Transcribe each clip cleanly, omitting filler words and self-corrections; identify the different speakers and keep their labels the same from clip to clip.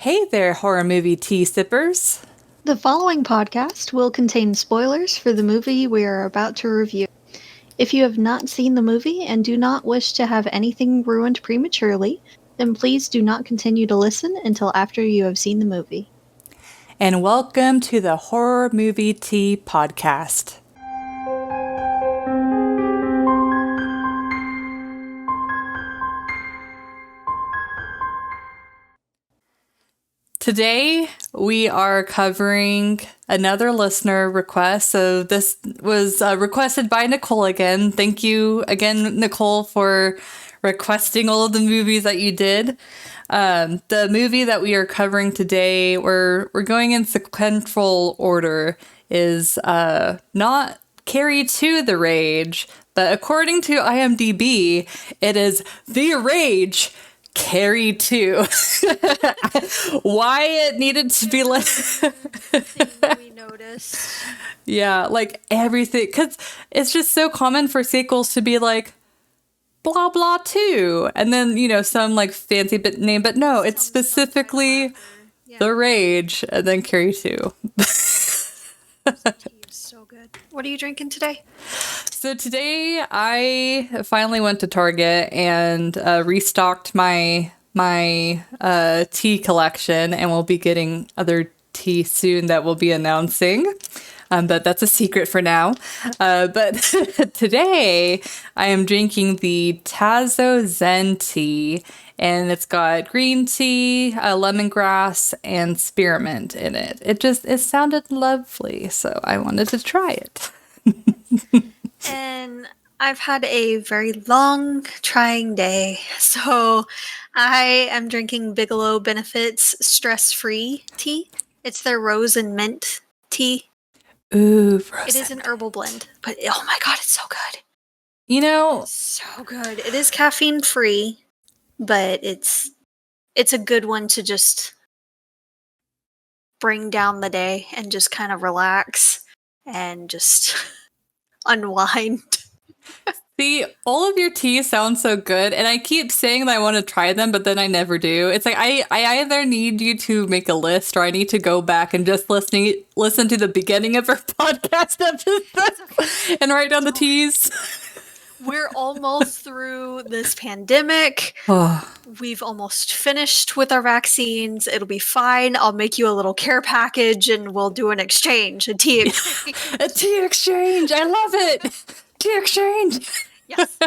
Speaker 1: Hey there, horror movie tea sippers.
Speaker 2: The following podcast will contain spoilers for the movie we are about to review. If you have not seen the movie and do not wish to have anything ruined prematurely, then please do not continue to listen until after you have seen the movie.
Speaker 1: And welcome to the Horror Movie Tea Podcast. Today, we are covering another listener request. So this was requested by Nicole again. Thank you again, Nicole, for requesting all of the movies that you did. The movie that we are covering today, we're going in sequential order, is not Carrie 2 The Rage, but according to IMDb, it is The Rage Carrie 2. Why it needed to be like
Speaker 2: we noticed.
Speaker 1: Yeah, like everything, because it's just so common for sequels to be like blah blah 2 and then, you know, some like fancy bit name, but no, it's specifically The Rage and then Carrie 2.
Speaker 2: So good. What are you drinking today?
Speaker 1: So today I finally went to Target and restocked my tea collection, and we'll be getting other tea soon that we'll be announcing. But that's a secret for now. But today I am drinking the Tazo Zen tea, and it's got green tea, lemongrass, and spearmint in it. It sounded lovely, so I wanted to try it.
Speaker 2: And I've had a very long, trying day, so I am drinking Bigelow Benefits Stress-Free tea. It's their rose and mint tea.
Speaker 1: Ooh,
Speaker 2: it is an herbal blend, but oh my god, it's so good.
Speaker 1: You know,
Speaker 2: so good. It is caffeine free, but it's a good one to just bring down the day and just kind of relax and just unwind.
Speaker 1: See, all of your teas sound so good, and I keep saying that I want to try them, but then I never do. It's like I either need you to make a list, or I need to go back and just listen to the beginning of our podcast episode and write down the teas.
Speaker 2: We're almost through this pandemic. We've almost finished with our vaccines. It'll be fine. I'll make you a little care package, and we'll do an exchange, a tea exchange.
Speaker 1: A tea exchange. I love it. Tea exchange.
Speaker 2: Yes.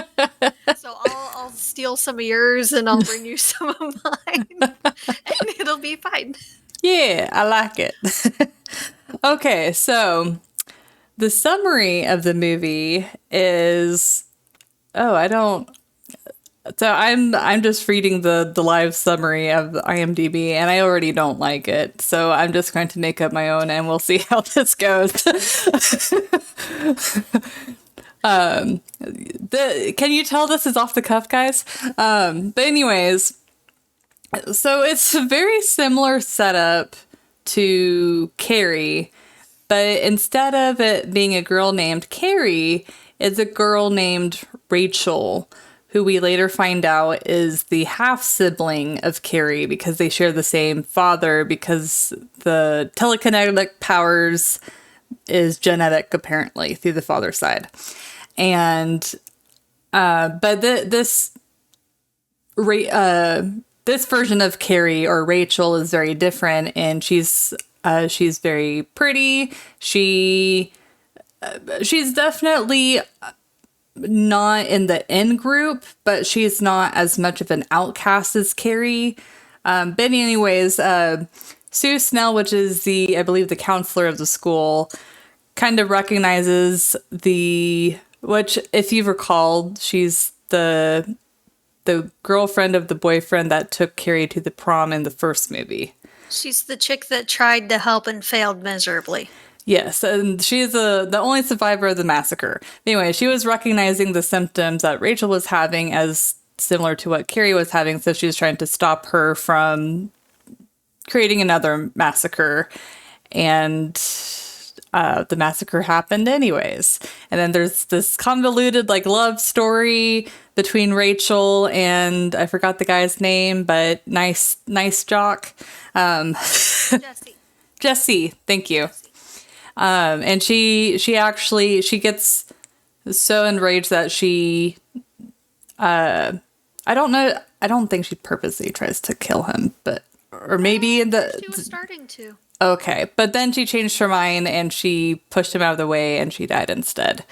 Speaker 2: So I'll steal some of yours and I'll bring you some of mine. And it'll be fine.
Speaker 1: Yeah, I like it. Okay, so the summary of the movie is I'm just reading the live summary of IMDb, and I already don't like it. So I'm just going to make up my own, and we'll see how this goes. Can you tell this is off the cuff, guys? But anyways, so it's a very similar setup to Carrie, but instead of it being a girl named Carrie, it's a girl named Rachel, who we later find out is the half-sibling of Carrie because they share the same father, because the telekinetic powers is genetic, apparently, through the father's side. And but this version of Carrie, or Rachel, is very different, and she's very pretty. She's definitely not in the in group, but she's not as much of an outcast as Carrie. But anyways, Sue Snell, which is I believe the counselor of the school, kind of recognizes which, if you've recalled, she's the girlfriend of the boyfriend that took Carrie to the prom in the first movie.
Speaker 2: She's the chick that tried to help and failed miserably.
Speaker 1: Yes, and she's the only survivor of the massacre. Anyway, she was recognizing the symptoms that Rachel was having as similar to what Carrie was having, so she was trying to stop her from creating another massacre. And the massacre happened anyways. And then there's this convoluted love story between Rachel and I forgot the guy's name, but nice jock.
Speaker 3: Jesse.
Speaker 1: Jesse, thank you. And she gets so enraged that she I don't think she purposely tries to kill him, but or maybe in the
Speaker 3: She was starting to.
Speaker 1: okay, but then she changed her mind and she pushed him out of the way and she died instead.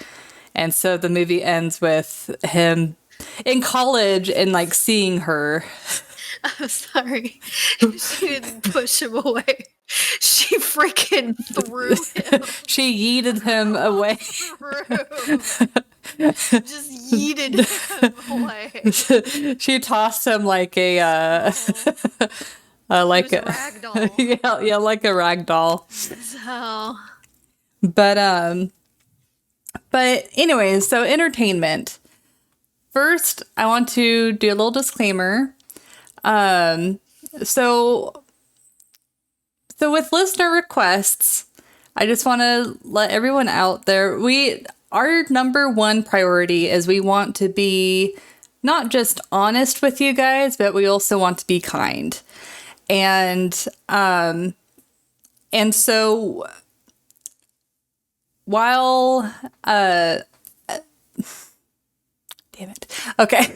Speaker 1: And so the movie ends with him in college and like seeing her.
Speaker 3: I'm sorry. She didn't push him away. She freaking threw him.
Speaker 1: She yeeted him away.
Speaker 3: Just yeeted him away.
Speaker 1: She tossed him like a like a
Speaker 3: rag doll.
Speaker 1: yeah, like a rag doll.
Speaker 3: So
Speaker 1: But anyways, so entertainment. First, I want to do a little disclaimer. So with listener requests, I just want to let everyone out there, our number one priority is we want to be not just honest with you guys, but we also want to be kind. And so while damn it. Okay.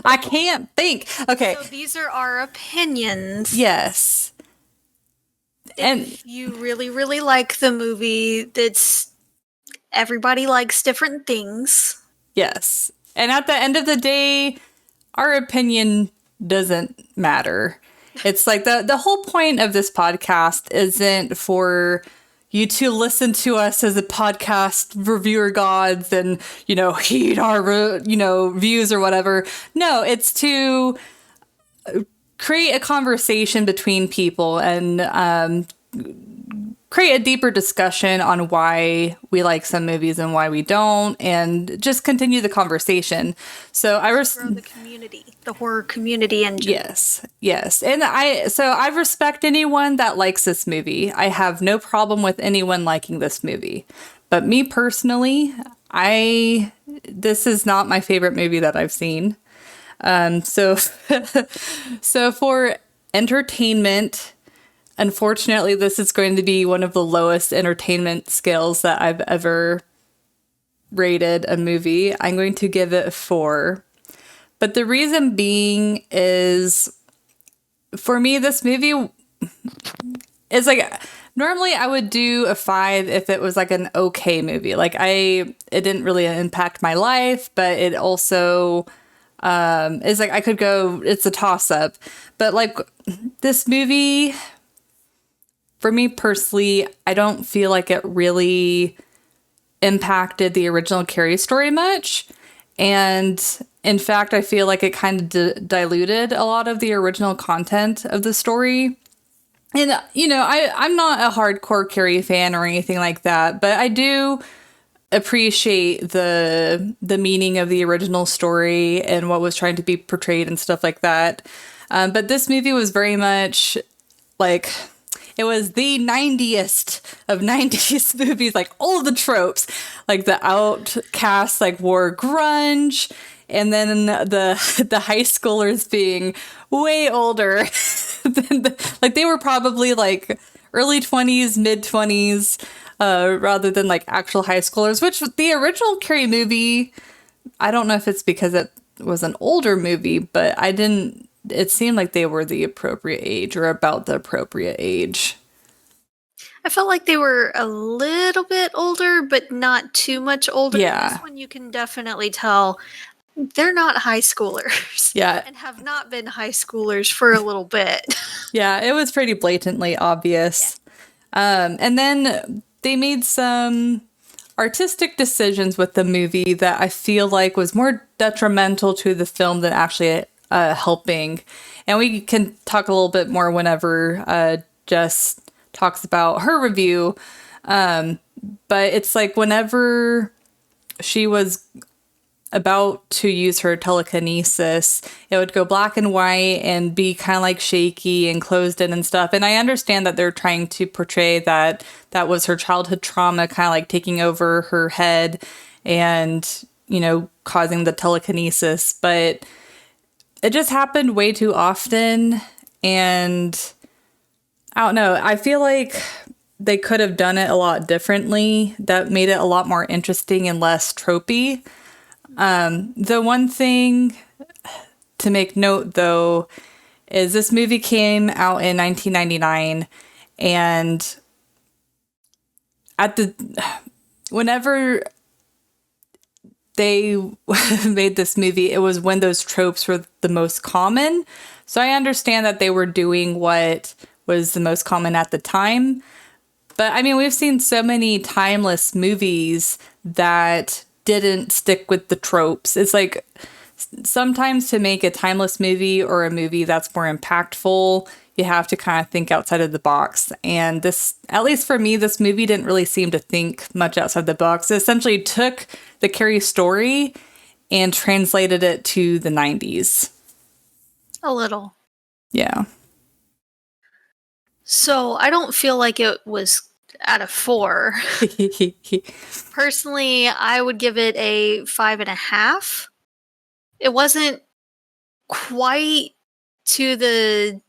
Speaker 1: I can't think. Okay.
Speaker 3: So these are our opinions.
Speaker 1: Yes. And
Speaker 3: If you really, really like the movie, everybody likes different things.
Speaker 1: yes. And at the end of the day, our opinion doesn't matter. It's like the whole point of this podcast isn't for you to listen to us as a podcast reviewer gods and, heed our, views or whatever. No, it's to create a conversation between people and create a deeper discussion on why we like some movies and why we don't, and just continue the conversation. So
Speaker 3: grow the community, the horror community in general.
Speaker 1: Yes. And I respect anyone that likes this movie. I have no problem with anyone liking this movie. But me personally, this is not my favorite movie that I've seen. So for entertainment, unfortunately, this is going to be one of the lowest entertainment scales that I've ever rated a movie. I'm going to give it a 4. But the reason being is, for me, this movie is like, normally I would do a 5 if it was like an okay movie. Like it didn't really impact my life, but it also is like, I could go, it's a toss up. But like this movie, for me personally, I don't feel like it really impacted the original Carrie story much. And in fact, I feel like it kind of diluted a lot of the original content of the story. And, I'm not a hardcore Carrie fan or anything like that, but I do appreciate the meaning of the original story and what was trying to be portrayed and stuff like that. But this movie was very much like, it was the 90th of 90s movies, like all the tropes, like the outcasts like wore grunge, and then the high schoolers being way older than like they were probably like early 20s, mid 20s, rather than like actual high schoolers, which the original Carrie movie, I don't know if it's because it was an older movie, but it seemed like they were the appropriate age or about the appropriate age.
Speaker 3: I felt like they were a little bit older, but not too much older.
Speaker 1: Yeah.
Speaker 3: This one you can definitely tell they're not high schoolers.
Speaker 1: Yeah.
Speaker 3: And have not been high schoolers for a little bit.
Speaker 1: Yeah, it was pretty blatantly obvious. Yeah. And then they made some artistic decisions with the movie that I feel like was more detrimental to the film than actually helping. And we can talk a little bit more whenever Jess talks about her review. But it's like whenever she was about to use her telekinesis, it would go black and white and be kind of like shaky and closed in and stuff. And I understand that they're trying to portray that was her childhood trauma kind of like taking over her head. And, causing the telekinesis, but it just happened way too often. And I don't know. I feel like they could have done it a lot differently. That made it a lot more interesting and less tropey. The one thing to make note, though, is this movie came out in 1999, and whenever they made this movie, it was when those tropes were the most common. So I understand that they were doing what was the most common at the time. But I mean, we've seen so many timeless movies that didn't stick with the tropes. It's like sometimes to make a timeless movie or a movie that's more impactful, you have to kind of think outside of the box. And this, at least for me, this movie didn't really seem to think much outside the box. It essentially took the Carrie story and translated it to the 90s.
Speaker 3: A little.
Speaker 1: Yeah.
Speaker 3: So I don't feel like it was out of 4. Personally, I would give it a 5.5. It wasn't quite to the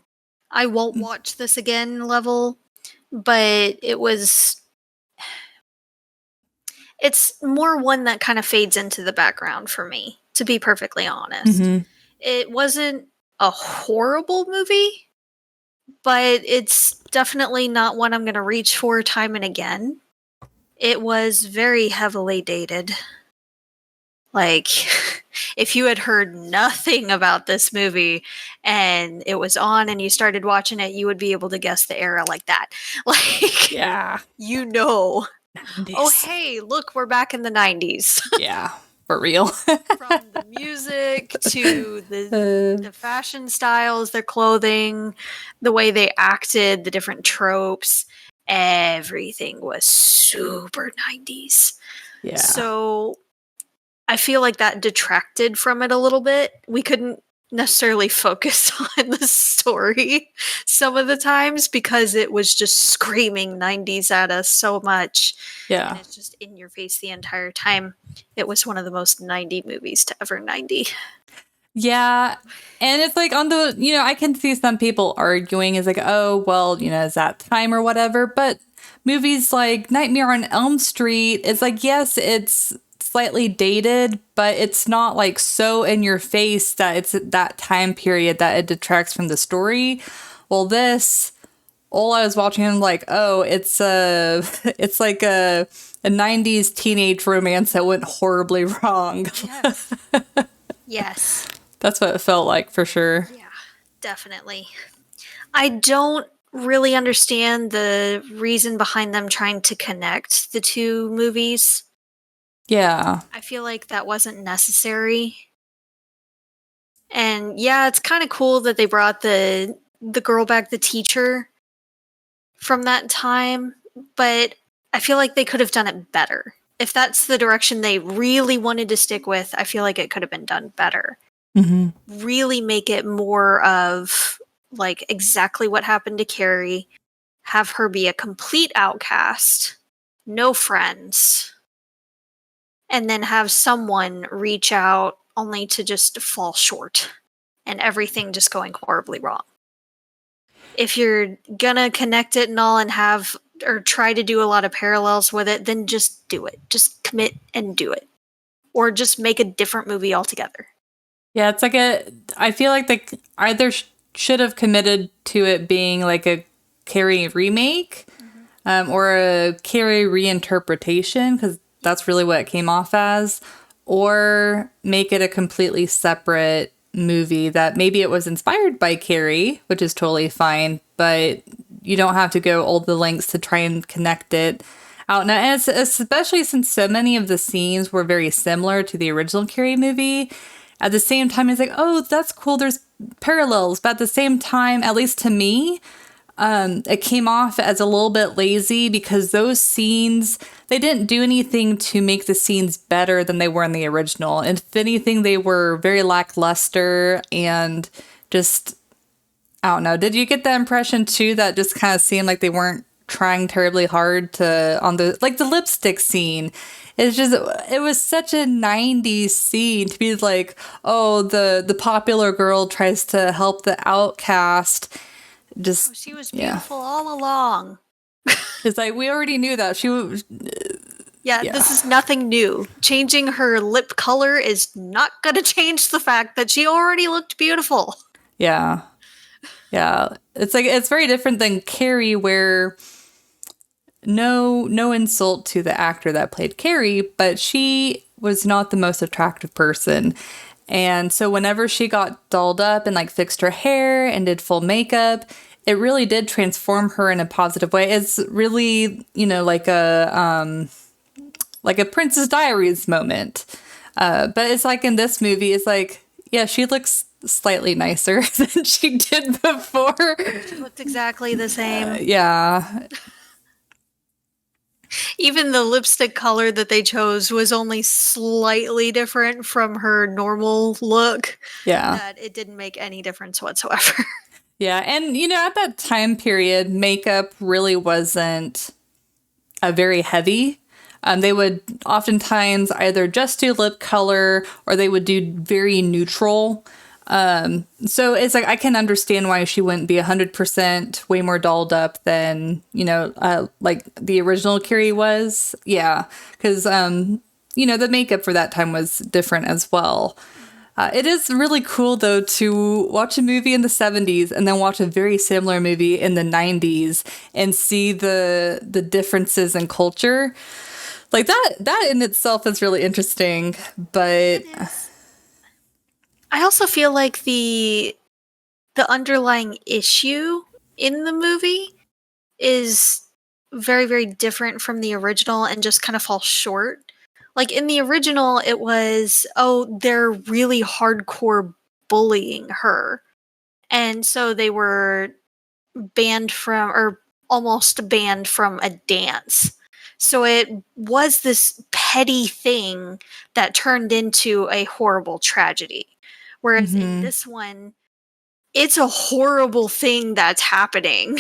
Speaker 3: I won't watch this again level, but it's more one that kind of fades into the background for me, to be perfectly honest.
Speaker 1: Mm-hmm.
Speaker 3: It wasn't a horrible movie, but it's definitely not one I'm going to reach for time and again. It was very heavily dated. Like, if you had heard nothing about this movie and it was on and you started watching it, you would be able to guess the era like that. Like,
Speaker 1: Yeah.
Speaker 3: 90s.
Speaker 1: Oh,
Speaker 3: Oh, hey, look, we're back in the 90s.
Speaker 1: Yeah, for real.
Speaker 3: From the music to the fashion styles, their clothing, the way they acted, the different tropes, everything was super 90s.
Speaker 1: Yeah.
Speaker 3: So I feel like that detracted from it a little bit. We couldn't necessarily focus on the story some of the times because it was just screaming 90s at us so much.
Speaker 1: Yeah.
Speaker 3: And it's just in your face the entire time. It was one of the most 90 movies to ever 90.
Speaker 1: Yeah. And it's like on the, I can see some people arguing is like, oh, well, is that time or whatever. But movies like Nightmare on Elm Street, it's like, yes, it's slightly dated, but it's not like so in your face that it's that time period that it detracts from the story. Well, all I was watching, I'm like, oh, it's like a 90s teenage romance that went horribly wrong.
Speaker 3: Yes. Yes.
Speaker 1: That's what it felt like for sure.
Speaker 3: Yeah, definitely. I don't really understand the reason behind them trying to connect the two movies.
Speaker 1: Yeah.
Speaker 3: I feel like that wasn't necessary. And yeah, it's kind of cool that they brought the girl back, the teacher from that time, but I feel like they could have done it better. If that's the direction they really wanted to stick with, I feel like it could have been done better.
Speaker 1: Mm-hmm.
Speaker 3: Really make it more of like exactly what happened to Carrie, have her be a complete outcast, no friends, and then have someone reach out only to just fall short and everything just going horribly wrong. If you're gonna connect it and all and have or try to do a lot of parallels with it, then just do it. Just commit and do it. Or just make a different movie altogether.
Speaker 1: Yeah, it's like I feel like they either should have committed to it being like a Carrie remake, or a Carrie reinterpretation, because that's really what it came off as, or make it a completely separate movie that maybe it was inspired by Carrie, which is totally fine, but you don't have to go all the lengths to try and connect it out. Now, and especially since so many of the scenes were very similar to the original Carrie movie, at the same time, it's like, oh, that's cool, there's parallels, but at the same time, at least to me, it came off as a little bit lazy because those scenes, they didn't do anything to make the scenes better than they were in the original. And if anything, they were very lackluster and just, I don't know. Did you get the impression too that just kind of seemed like they weren't trying terribly hard to on the lipstick scene. It's just it was such a 90s scene to be like, oh, the popular girl tries to help the outcast. Just
Speaker 3: She was beautiful all along.
Speaker 1: It's like we already knew that she was.
Speaker 3: Yeah, this is nothing new. Changing her lip color is not going to change the fact that she already looked beautiful.
Speaker 1: Yeah. Yeah. It's very different than Carrie, where no insult to the actor that played Carrie, but she was not the most attractive person. And so whenever she got dolled up and like fixed her hair and did full makeup, it really did transform her in a positive way. It's really, like a Princess Diaries moment. But it's like in this movie, it's like, yeah, she looks slightly nicer than she did before.
Speaker 3: She looked exactly the same.
Speaker 1: Yeah.
Speaker 3: Even the lipstick color that they chose was only slightly different from her normal look.
Speaker 1: Yeah.
Speaker 3: That it didn't make any difference whatsoever.
Speaker 1: Yeah. And, at that time period, makeup really wasn't very heavy. They would oftentimes either just do lip color or they would do very neutral. So it's like I can understand why she wouldn't be 100% way more dolled up than, like the original Carrie was. Yeah. Because, the makeup for that time was different as well. It is really cool, though, to watch a movie in the 70s and then watch a very similar movie in the 90s and see the differences in culture. Like that in itself is really interesting, but
Speaker 3: I also feel like the underlying issue in the movie is very, very different from the original and just kind of falls short. Like in the original, it was, oh, they're really hardcore bullying her. And so they were banned from, or almost banned from a dance. So it was this petty thing that turned into a horrible tragedy. Whereas in this one, it's a horrible thing that's happening.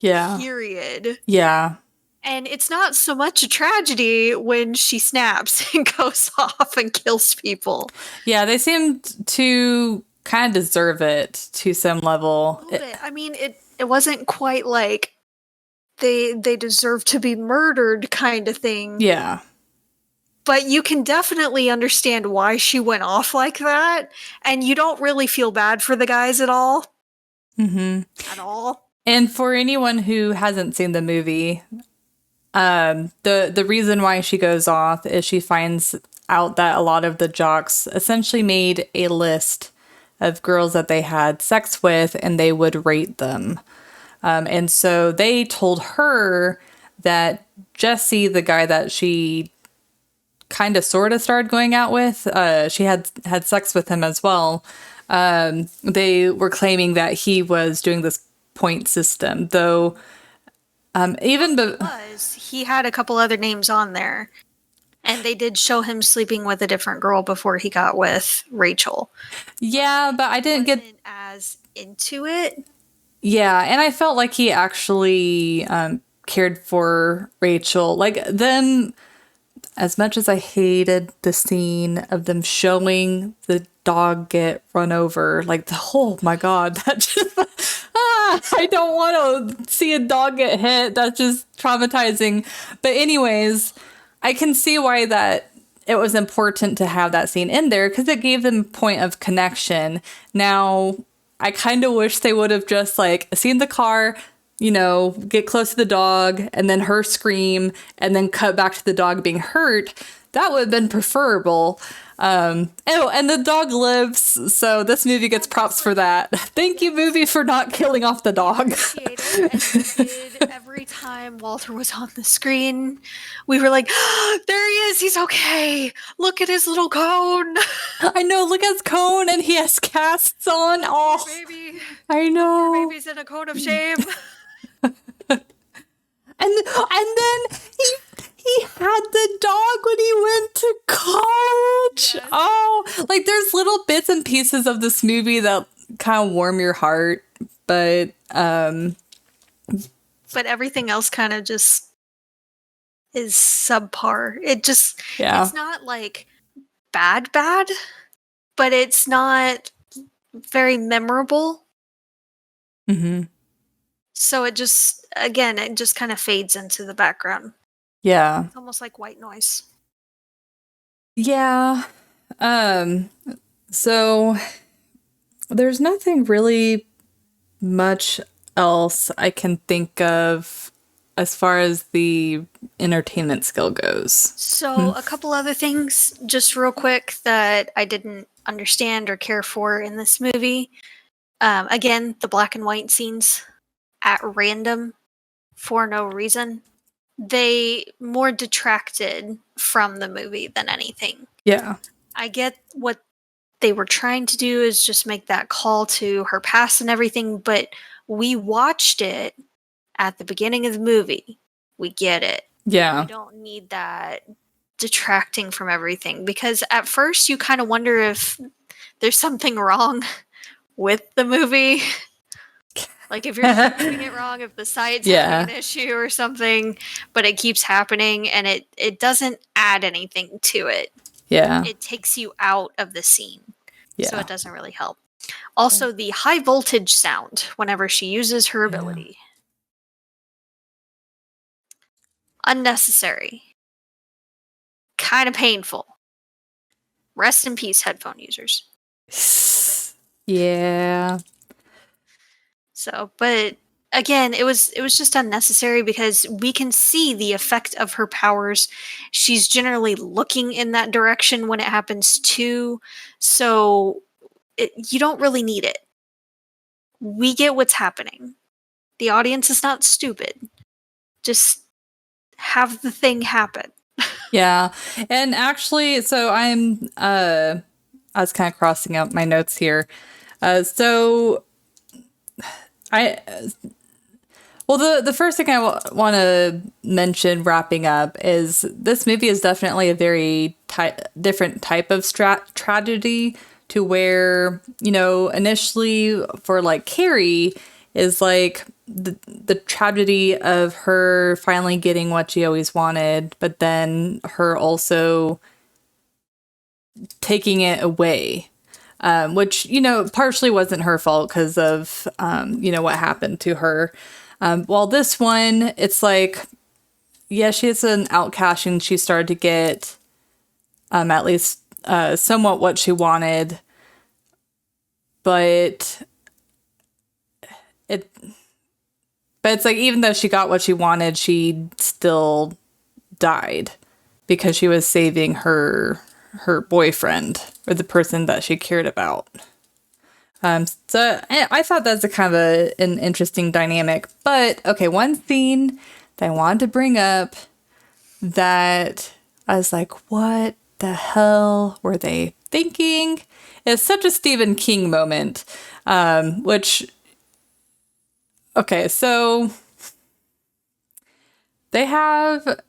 Speaker 1: yeah.
Speaker 3: Period.
Speaker 1: Yeah.
Speaker 3: And it's not so much a tragedy when she snaps and goes off and kills people.
Speaker 1: Yeah, they seem to kind of deserve it to some level.
Speaker 3: A little bit. I mean, it wasn't quite like they deserve to be murdered kind of thing.
Speaker 1: Yeah.
Speaker 3: But you can definitely understand why she went off like that. And you don't really feel bad for the guys at all. At all.
Speaker 1: And for anyone who hasn't seen the movie, the reason why she goes off is she finds out that a lot of the jocks essentially made a list of girls that they had sex with and they would rate them. And so they told her that Jesse, the guy that she kind of sort of started going out with, she had sex with him as well. They were claiming that he was doing this point system, though.
Speaker 3: He had a couple other names on there, and they did show him sleeping with a different girl before he got with Rachel.
Speaker 1: Yeah, but I didn't get
Speaker 3: as into it.
Speaker 1: Yeah, and I felt like he actually cared for Rachel. Like them, as much as I hated the scene of them showing the dog get run over, like oh my god, that just I don't want to see a dog get hit. That's just traumatizing. But anyways, I can see why that it was important to have that scene in there because it gave them a point of connection. Now, I kind of wish they would have just like seen the car, get close to the dog and then her scream and then cut back to the dog being hurt. That would have been preferable. And the dog lives, so this movie gets props for that. Thank you, movie, for not killing off the dog.
Speaker 3: Every time Walter was on the screen, we were like, oh, there he is, he's okay. Look at his little cone.
Speaker 1: I know, look at his cone, and he has casts on. Oh,
Speaker 3: baby.
Speaker 1: I know.
Speaker 3: Your baby's in a cone of shame.
Speaker 1: And then he had the dog when he went to college. Yes. Oh, like there's little bits and pieces of this movie that kind of warm your heart. But
Speaker 3: but everything else kind of just is subpar.
Speaker 1: Yeah.
Speaker 3: It's not like bad, but it's not very memorable.
Speaker 1: Mm-hmm.
Speaker 3: So it just kind of fades into the background.
Speaker 1: Yeah.
Speaker 3: It's almost like white noise.
Speaker 1: Yeah. So there's nothing really much else I can think of as far as the entertainment skill goes.
Speaker 3: So a couple other things, just real quick, that I didn't understand or care for in this movie. Again, the black and white scenes at random for no reason. They more detracted from the movie than anything.
Speaker 1: Yeah.
Speaker 3: I get what they were trying to do is just make that call to her past and everything, but we watched it at the beginning of the movie. We get it.
Speaker 1: Yeah.
Speaker 3: We don't need that detracting from everything, because at first you kind of wonder if there's something wrong with the movie. Like if you're doing it wrong, if the site's having an issue or something, but it keeps happening and it doesn't add anything to it.
Speaker 1: Yeah.
Speaker 3: It takes you out of the scene.
Speaker 1: Yeah.
Speaker 3: So it doesn't really help. Also, the high voltage sound whenever she uses her ability. Unnecessary. Kind of painful. Rest in peace, headphone users.
Speaker 1: Yeah.
Speaker 3: So, but again, it was just unnecessary because we can see the effect of her powers. She's generally looking in that direction when it happens too. So you don't really need it. We get what's happening. The audience is not stupid. Just have the thing happen.
Speaker 1: Yeah. And actually, so I was kind of crossing out my notes here. So the first thing I want to mention wrapping up is this movie is definitely a very different type of tragedy to where, initially for like Carrie is like the tragedy of her finally getting what she always wanted, but then her also taking it away. Which, partially wasn't her fault because of, what happened to her. While this one, it's like, yeah, she's an outcast and she started to get at least somewhat what she wanted. But it's like, even though she got what she wanted, she still died because she was saving her boyfriend or the person that she cared about. So I thought that's a kind of an interesting dynamic. But okay, one scene that I wanted to bring up that I was like, what the hell were they thinking? It's such a Stephen King moment. Okay, so they have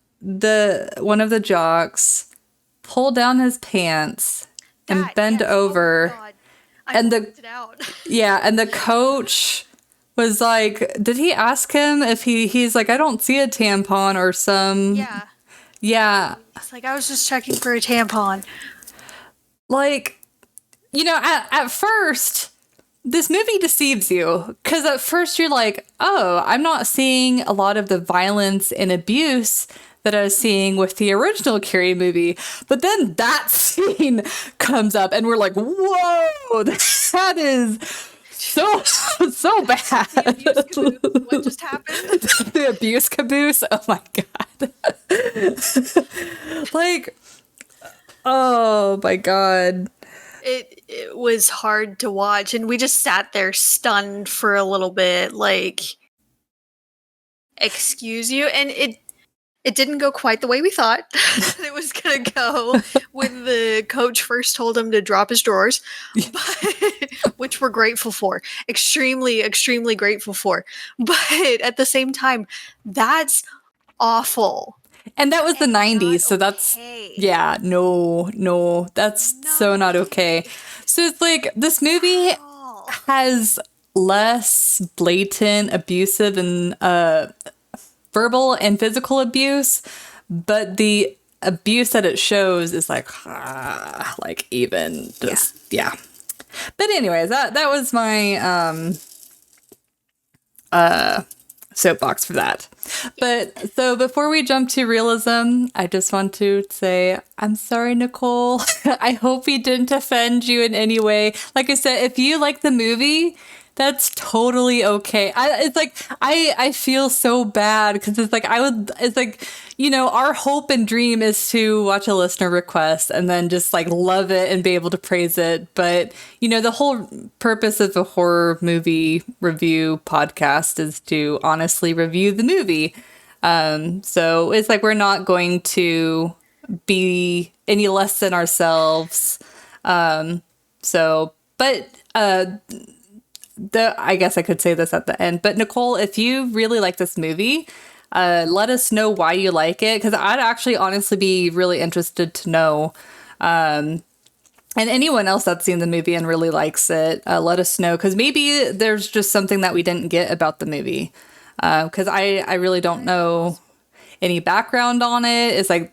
Speaker 1: one of the jocks pull down his pants and bend over.
Speaker 3: Oh,
Speaker 1: and the coach was like, did he ask him if he's like, I don't see a tampon or some. Yeah.
Speaker 3: It's like, I was just checking for a tampon.
Speaker 1: Like, at first, this movie deceives you. Because at first you're like, oh, I'm not seeing a lot of the violence and abuse that I was seeing with the original Carrie movie. But then that scene comes up and we're like, whoa, that is so bad.
Speaker 3: What just happened?
Speaker 1: The abuse caboose. Oh my God. Like, oh my God.
Speaker 3: It was hard to watch, and we just sat there stunned for a little bit, like, excuse you? And it didn't go quite the way we thought it was gonna go when the coach first told him to drop his drawers, which we're grateful for. Extremely, extremely grateful for. But at the same time, that's awful.
Speaker 1: And that was the 90s, so that's, yeah, no, that's so not okay. So it's like, this movie has less blatant, abusive, and verbal and physical abuse, but the abuse that it shows is like even just yeah. But anyways, that was my soapbox for that. But so before we jump to realism, I just want to say I'm sorry, Nicole. I hope we didn't offend you in any way. Like I said, if you like the movie, that's totally okay. I feel so bad because it's like, you know, our hope and dream is to watch a listener request and then just like love it and be able to praise it. But, you know, the whole purpose of a horror movie review podcast is to honestly review the movie. So it's like we're not going to be any less than ourselves. I guess I could say this at the end, but Nicole, if you really like this movie, let us know why you like it, because I'd actually honestly be really interested to know. And anyone else that's seen the movie and really likes it, let us know, because maybe there's just something that we didn't get about the movie. Because I really don't know any background on it. It's like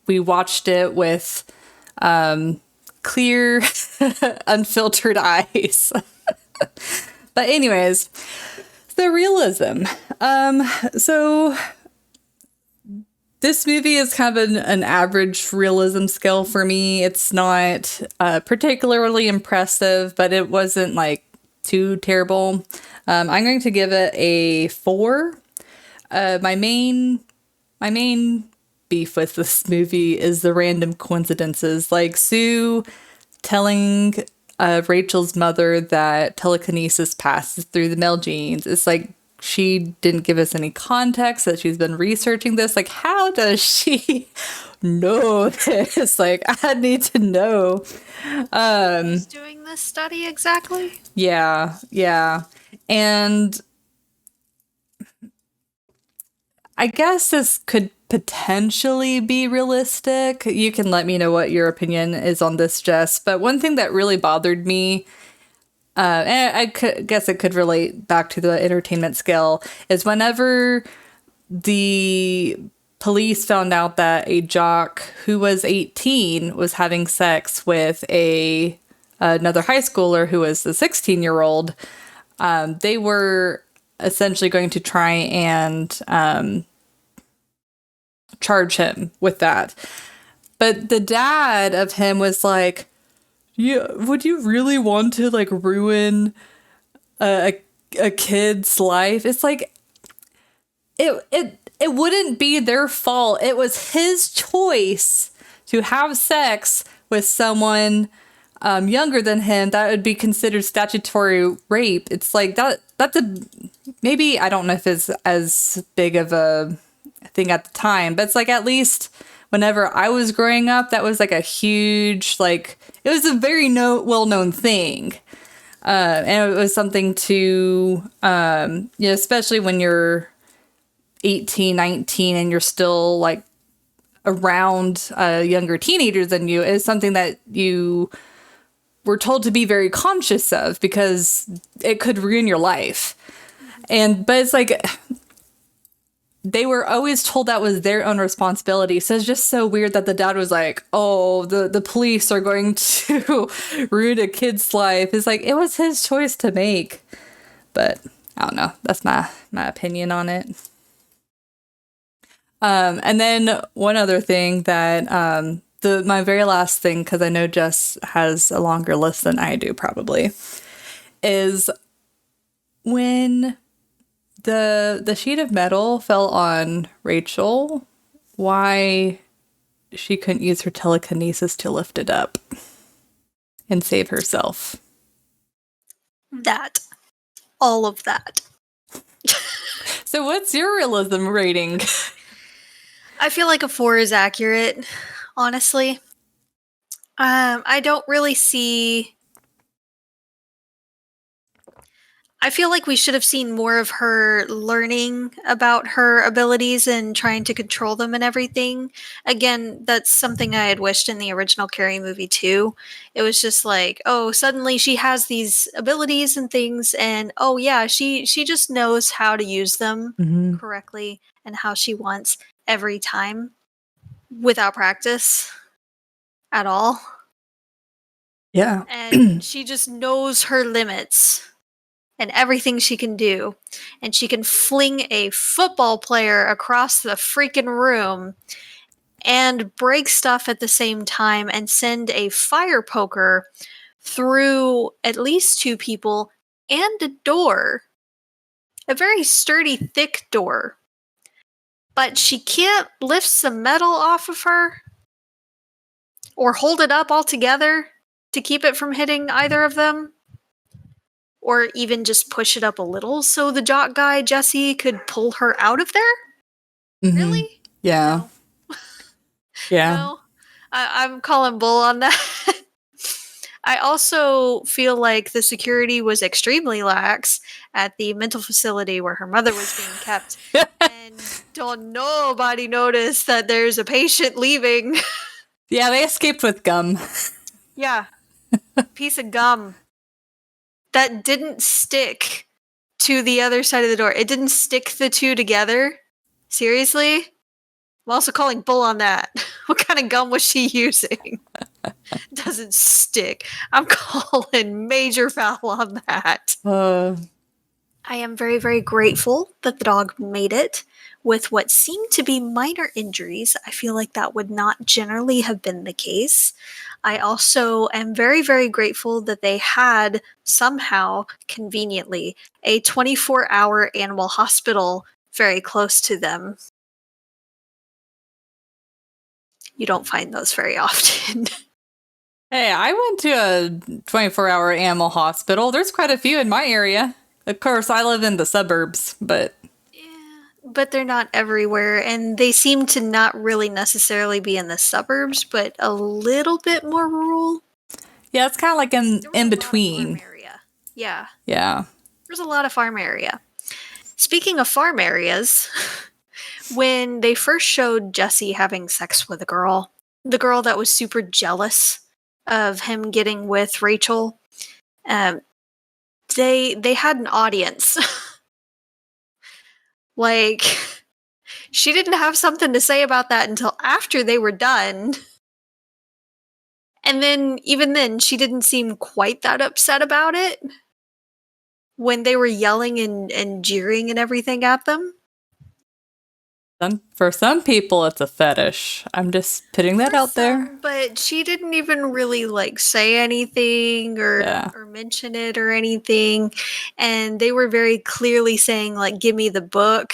Speaker 1: we watched it with clear, unfiltered eyes. But anyways, the realism. So this movie is kind of an average realism scale for me. It's not particularly impressive, but it wasn't like too terrible. I'm going to give it a 4. My main beef with this movie is the random coincidences, like Sue telling Rachel's mother that telekinesis passes through the male genes. It's like she didn't give us any context that she's been researching this. Like, how does she know this? Like, I need to know.
Speaker 3: Who's doing this study exactly?
Speaker 1: Yeah. And I guess this could potentially be realistic. You can let me know what your opinion is on this, Jess. But one thing that really bothered me, and guess it could relate back to the entertainment scale, is whenever the police found out that a jock who was 18 was having sex with another high schooler who was a 16-year-old, they were essentially going to try and charge him with that. But the dad of him was like, "Yeah, would you really want to like ruin a kid's life?" It's like it wouldn't be their fault. It was his choice to have sex with someone younger than him. That would be considered statutory rape. It's like that's maybe, I don't know if it's as big of a thing at the time, but it's like, at least whenever I was growing up, that was like a huge, like, it was a very well-known thing. And it was something to, especially when you're 18, 19, and you're still like around younger teenagers than you, is something that you were told to be very conscious of because it could ruin your life. But it's like, they were always told that was their own responsibility. So it's just so weird that the dad was like, "Oh, the police are going to ruin a kid's life." It's like, it was his choice to make. But I don't know. That's my opinion on it. And then one other thing that my very last thing, because I know Jess has a longer list than I do probably, is when the sheet of metal fell on Rachel, why she couldn't use her telekinesis to lift it up and save herself.
Speaker 3: That. All of that.
Speaker 1: So what's your realism rating?
Speaker 3: I feel like a 4 is accurate, honestly. I don't really see... I feel like we should have seen more of her learning about her abilities and trying to control them and everything. Again, that's something I had wished in the original Carrie movie too. It was just like, oh, suddenly she has these abilities and things, and oh yeah, she just knows how to use them
Speaker 1: Mm-hmm.
Speaker 3: correctly and how she wants every time without practice at all.
Speaker 1: Yeah.
Speaker 3: And she just knows her limits and everything she can do. And she can fling a football player across the freaking room and break stuff at the same time and send a fire poker through at least 2 people and a door. A very sturdy, thick door. But she can't lift some metal off of her or hold it up altogether to keep it from hitting either of them. Or even just push it up a little so the jock guy, Jesse, could pull her out of there?
Speaker 1: Mm-hmm.
Speaker 3: Really?
Speaker 1: Yeah.
Speaker 3: No.
Speaker 1: Yeah.
Speaker 3: No. I'm calling bull on that. I also feel like the security was extremely lax at the mental facility where her mother was being kept. And don't nobody notice that there's a patient leaving.
Speaker 1: Yeah, they escaped with gum.
Speaker 3: Yeah. Piece of gum that didn't stick to the other side of the door. It didn't stick the two together. Seriously? I'm also calling bull on that. What kind of gum was she using? Doesn't stick. I'm calling major foul on that. I am very, very grateful that the dog made it with what seemed to be minor injuries. I feel like that would not generally have been the case. I also am very, very grateful that they had somehow, conveniently, a 24-hour animal hospital very close to them. You don't find those very often.
Speaker 1: Hey, I went to a 24-hour animal hospital. There's quite a few in my area. Of course, I live in the suburbs, but...
Speaker 3: Yeah, but they're not everywhere, and they seem to not really necessarily be in the suburbs, but a little bit more rural.
Speaker 1: Yeah, it's kind of like
Speaker 3: There was
Speaker 1: in
Speaker 3: a lot of
Speaker 1: between.
Speaker 3: farm area. Yeah,
Speaker 1: Yeah.
Speaker 3: there's a lot of farm area. Speaking of farm areas, when they first showed Jesse having sex with a girl, the girl that was super jealous of him getting with Rachel, they had an audience. Like, she didn't have something to say about that until after they were done. And then, even then, she didn't seem quite that upset about it when they were yelling and jeering and everything at them.
Speaker 1: For some people, it's a fetish. I'm just putting that out there.
Speaker 3: But she didn't even really like say anything or mention it or anything. And they were very clearly saying, like, give me the book.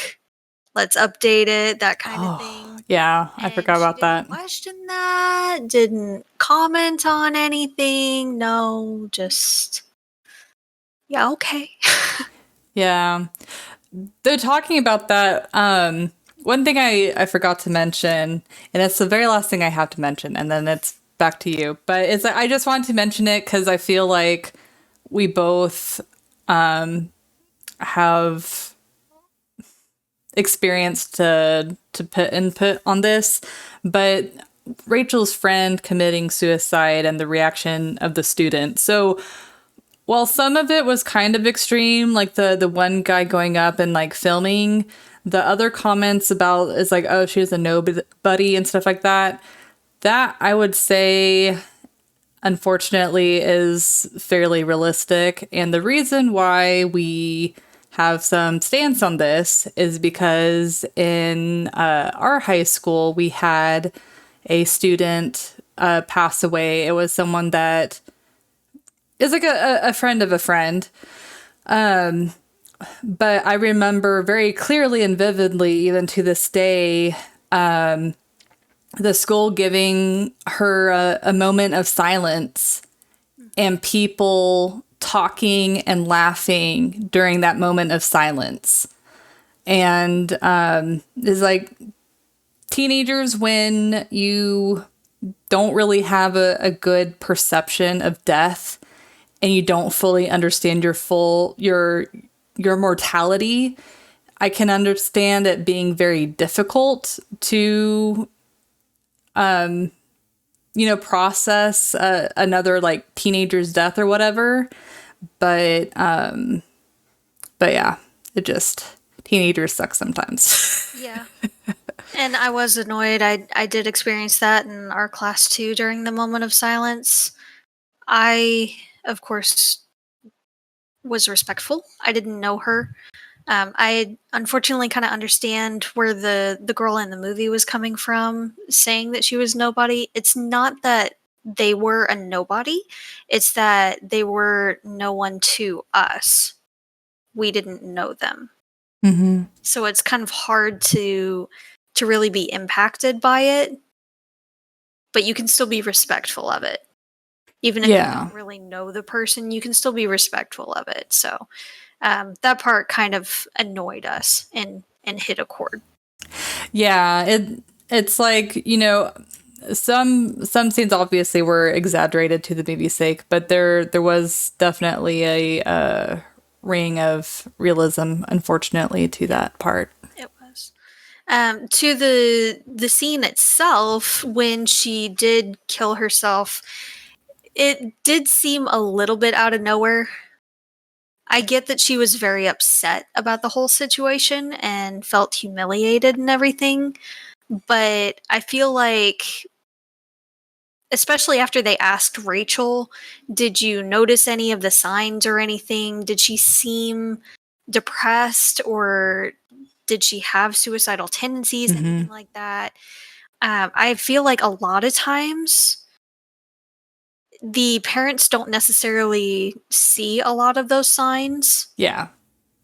Speaker 3: Let's update it, that kind of thing.
Speaker 1: Yeah, I forgot about that.
Speaker 3: Question that, didn't comment on anything. No, just yeah, okay.
Speaker 1: Yeah. Though talking about that, one thing I forgot to mention, and it's the very last thing I have to mention, and then it's back to you. But it's I just wanted to mention it because I feel like we both have experience to put input on this. But Rachel's friend committing suicide and the reaction of the student. So while some of it was kind of extreme, like the one guy going up and like filming, the other comments about is like, oh, she was a nobody and stuff like that. That I would say, unfortunately, is fairly realistic. And the reason why we have some stance on this is because in our high school, we had a student pass away. It was someone that is like a friend of a friend. But I remember very clearly and vividly, even to this day, the school giving her a moment of silence and people talking and laughing during that moment of silence. And it's like teenagers, when you don't really have a good perception of death and you don't fully understand your your mortality, I can understand it being very difficult to, process another like teenager's death or whatever. But yeah, teenagers suck sometimes.
Speaker 3: Yeah. And I was annoyed. I did experience that in our class too during the moment of silence. I, of course, was respectful. I didn't know her. I unfortunately kind of understand where the girl in the movie was coming from, saying that she was nobody. It's not that they were a nobody, it's that they were no one to us. We didn't know them.
Speaker 1: Mm-hmm.
Speaker 3: So it's kind of hard to really be impacted by it, but you can still be respectful of it. Even if you don't really know the person, you can still be respectful of it. So that part kind of annoyed us and hit a chord.
Speaker 1: Yeah, it's like, some scenes obviously were exaggerated to the movie's sake, but there was definitely a ring of realism, unfortunately, to that part.
Speaker 3: It was. To the scene itself, when she did kill herself, it did seem a little bit out of nowhere. I get that she was very upset about the whole situation and felt humiliated and everything, but I feel like, especially after they asked Rachel, did you notice any of the signs or anything? Did she seem depressed, or did she have suicidal tendencies, anything like that? I feel like a lot of times the parents don't necessarily see a lot of those signs.
Speaker 1: Yeah.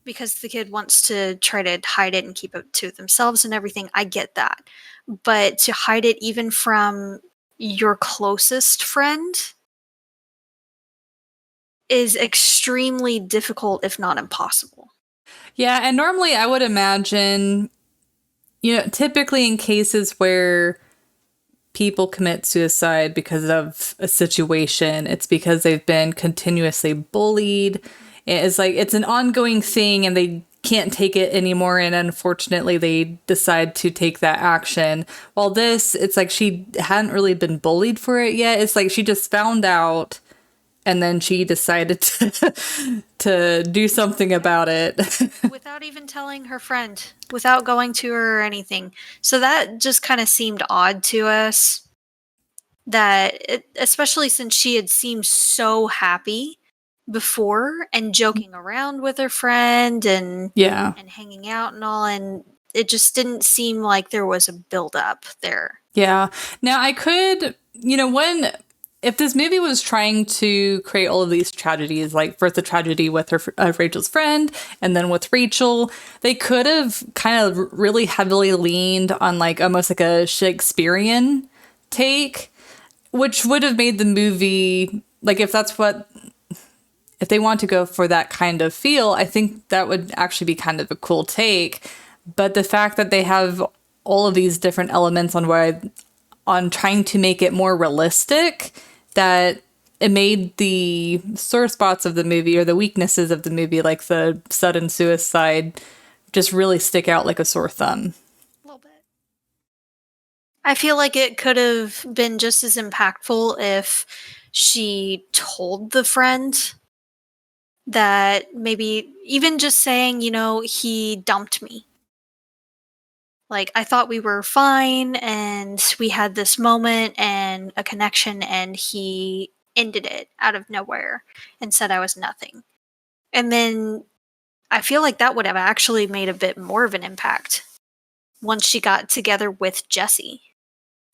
Speaker 3: Because the kid wants to try to hide it and keep it to themselves and everything. I get that. But to hide it even from your closest friend is extremely difficult, if not impossible.
Speaker 1: Yeah, and normally I would imagine, typically in cases where people commit suicide because of a situation, it's because they've been continuously bullied. It's like it's an ongoing thing and they can't take it anymore, and unfortunately they decide to take that action. While this, it's like she hadn't really been bullied for it yet. It's like she just found out and then she decided to do something about it.
Speaker 3: Without even telling her friend, without going to her or anything. So that just kind of seemed odd to us. Especially since she had seemed so happy before and joking around with her friend and hanging out and all, and it just didn't seem like there was a build up there.
Speaker 1: Yeah. Now I could, if this movie was trying to create all of these tragedies, like first the tragedy with her Rachel's friend, and then with Rachel, they could have kind of really heavily leaned on like almost like a Shakespearean take, which would have made the movie, like if they want to go for that kind of feel, I think that would actually be kind of a cool take. But the fact that they have all of these different elements on trying to make it more realistic, that it made the sore spots of the movie or the weaknesses of the movie, like the sudden suicide, just really stick out like a sore thumb.
Speaker 3: A little bit. I feel like it could have been just as impactful if she told the friend that, maybe even just saying, he dumped me. Like, I thought we were fine and we had this moment and a connection, and he ended it out of nowhere and said I was nothing. And then I feel like that would have actually made a bit more of an impact once she got together with Jesse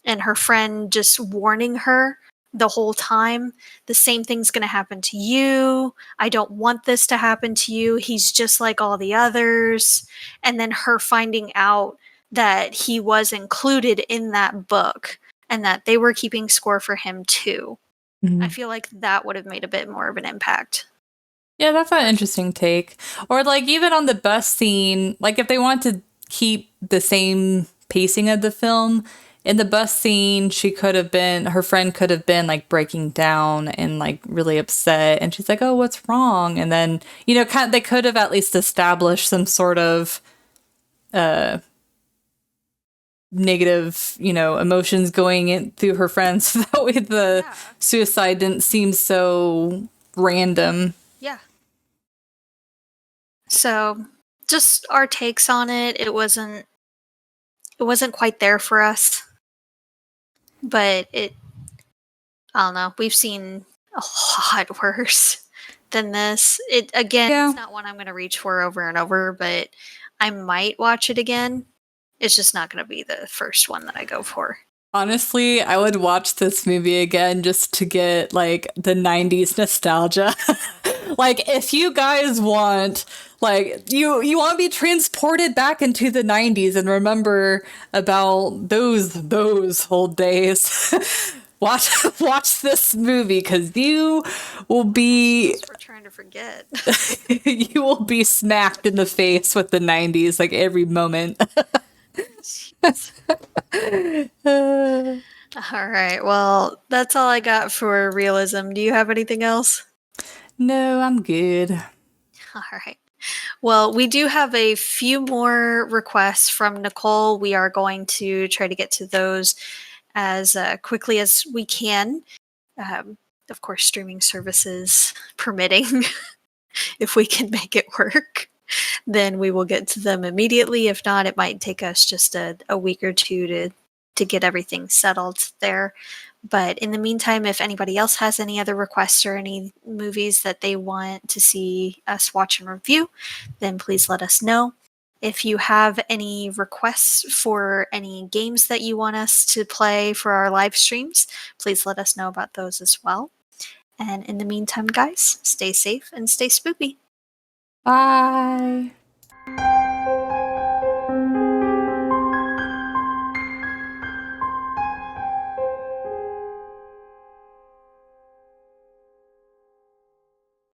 Speaker 3: and her friend just warning her the whole time, the same thing's going to happen to you. I don't want this to happen to you. He's just like all the others. And then her finding out that he was included in that book and that they were keeping score for him too. I feel like that would have made a bit more of an impact.
Speaker 1: Yeah, that's an interesting take. Or like even on the bus scene, like if they want to keep the same pacing of the film, in the bus scene, her friend could have been like breaking down and like really upset. And she's like, oh, what's wrong? And then, they could have at least established some sort of negative, emotions going in through her friends. So that way the suicide didn't seem so random.
Speaker 3: Yeah. So just our takes on it. It wasn't quite there for us. But I don't know. We've seen a lot worse than this. It's not one I'm going to reach for over and over, but I might watch it again. It's just not going to be the first one that I go for.
Speaker 1: Honestly, I would watch this movie again just to get like the 90s nostalgia. Like if you guys want you want to be transported back into the 90s and remember about those old days. Watch this movie because you will be
Speaker 3: We're trying to forget.
Speaker 1: You will be smacked in the face with the 90s like every moment.
Speaker 3: All right. Well, that's all I got for realism. Do you have anything else?
Speaker 1: No, I'm good.
Speaker 3: All right. Well, we do have a few more requests from Nicole. We are going to try to get to those as quickly as we can. Of course, streaming services permitting. If we can make it work, then we will get to them immediately. If not, it might take us just a week or two to get everything settled there. But in the meantime, if anybody else has any other requests or any movies that they want to see us watch and review, then please let us know. If you have any requests for any games that you want us to play for our live streams, please let us know about those as well. And in the meantime, guys, stay safe and stay spooky.
Speaker 1: Bye.